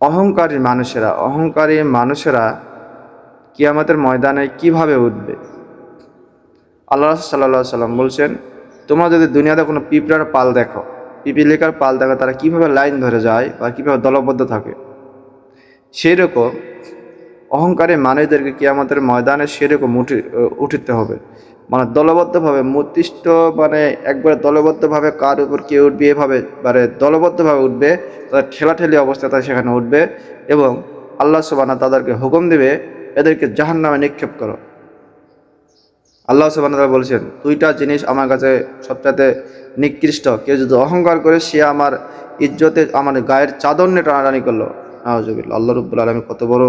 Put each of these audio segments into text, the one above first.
অহংকারী মানুষেরা কিয়ামতের ময়দানে কিভাবে উঠবে? আল্লাহ রাসূল সাল্লাল্লাহু আলাইহি সাল্লাম বলছেন, তোমরা যদি দুনিয়াতে কোনো পিঁপড়ার পাল দেখো, পিপীলিকার পাল দেখো, তারা কিভাবে লাইন ধরে যায় বা কিভাবে দলবদ্ধ থাকে, সেই রকম অহংকারী মানুষদেরকে কিয়ামতের ময়দানে সেরকম উঠিতে হবে। মানে দলবদ্ধভাবে মস্তিষ্ক, মানে একবারে দলবদ্ধভাবে কার উপর কে উঠবে এভাবে, মানে দলবদ্ধভাবে উঠবে, তাদের ঠেলাঠেলি অবস্থায় তারা সেখানে উঠবে এবং আল্লাহ সুবহানাহু তাদেরকে হুকুম দেবে, এদেরকে জাহান্নামে নিক্ষেপ করো। আল্লাহ সুবহানাহু তাআলা বলছেন, দুইটা জিনিস আমার কাছে সবচেয়ে নিকৃষ্ট, কেউ যদি অহংকার করে সে আমার ইজ্জতে আমার গায়ের চাদর নিয়ে টানাটানি করলো। নাউজুবিল্লাহ। আল্লাহ রাব্বুল আলামিন কত বড়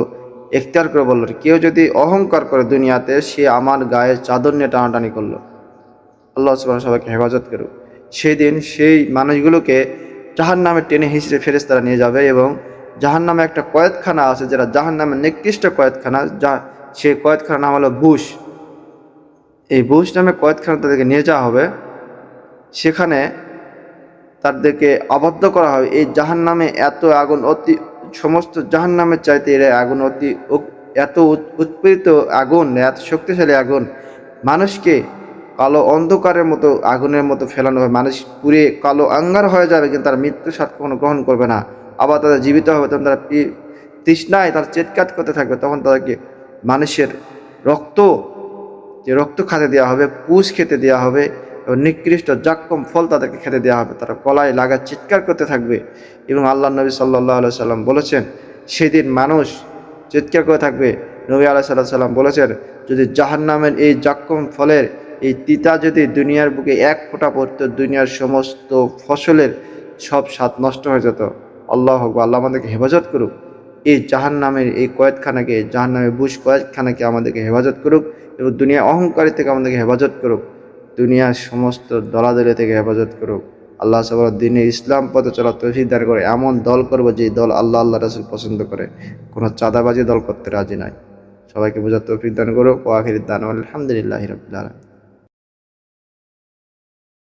এখতিয়ার করে বললেন, কেউ যদি অহংকার করে দুনিয়াতে সে আমার গায়ের চাদর নিয়ে টানাটানি করলো। আল্লাহ সুবহানাহু সবাইকে হেফাজত করুক। সেই দিন সেই মানুষগুলোকে জাহান্নামে টেনে হিঁচড়ে ফেরেশতারা নিয়ে যাবে এবং জাহান্নামে একটা কয়েদখানা আছে, যেটা জাহান্নামের নিকৃষ্ট কয়েদখানা, যা সেই কয়েদখানার নাম হলো বুশ। এই বুশ নামে কয়েদখানা তাদেরকে নিয়ে যাওয়া হবে। সেখানে তাদেরকে আবদ্ধ করা হবে। এই জাহান্নামে এত আগুন, সমস্ত জাহান্নামের চাইতে এর আগুন এত উৎপীড়িত আগুন, এত শক্তিশালী আগুন, মানুষকে কালো অন্ধকারের মতো আগুনের মতো ফেলানো হবে। মানুষ পুড়ে কালো আঙ্গার হয়ে যাবে, কিন্তু তারা মৃত্যু স্বাদ কখনো গ্রহণ করবে না। আবার তারা জীবিত হবে, তখন তারা তৃষ্ণায় তারা চিৎকার করতে থাকবে। তখন তাদেরকে মানুষের রক্ত, যে রক্ত খেতে দেওয়া হবে, পুষ খেতে দেওয়া হবে এবং নিকৃষ্ট জাক্কম ফল তাদেরকে খেতে দেওয়া হবে। তারা গলায় লাগা চিৎকার করতে থাকবে। এবং আল্লাহ নবী সাল্লাল্লাহু আলাইহি সাল্লাম বলেছেন, সেদিন মানুষ চিৎকার করে থাকবে। নবী আলাইহিস সালাম বলেছেন, যদি জাহান্নামের এই জাক্কম ফলের এই তিতা যদি দুনিয়ার বুকে এক ফোঁটা পড়তো, দুনিয়ার সমস্ত ফসলের সব স্বাদ নষ্ট হয়ে যেত। আল্লাহ আকবার। আল্লাহ আমাদেরকে হেফাজত করুক। এই জাহান্নামের এই কয়েদখানাকে, জাহান্নামের বুশ কয়েদখানাকে আমাদেরকে হেফাজত করুক এবং দুনিয়া অহংকারী থেকে আমাদেরকে হেফাজত করুক, দুনিয়ার সমস্ত দলাদলি থেকে হেফাজত করুক। আল্লাহ সবার দিনে ইসলাম পথে চলা তৌফিক দান করে। এমন দল করবো যে দল আল্লাহ রাসূল পছন্দ করে, কোনো চাঁদাবাজি দল করতে রাজি নাই। সবাইকে বোঝার তৌফিক দান করুক। ওয়া আখিরু দাওয়ানা আলহামদুলিল্লাহি রাব্বিল আলামিন।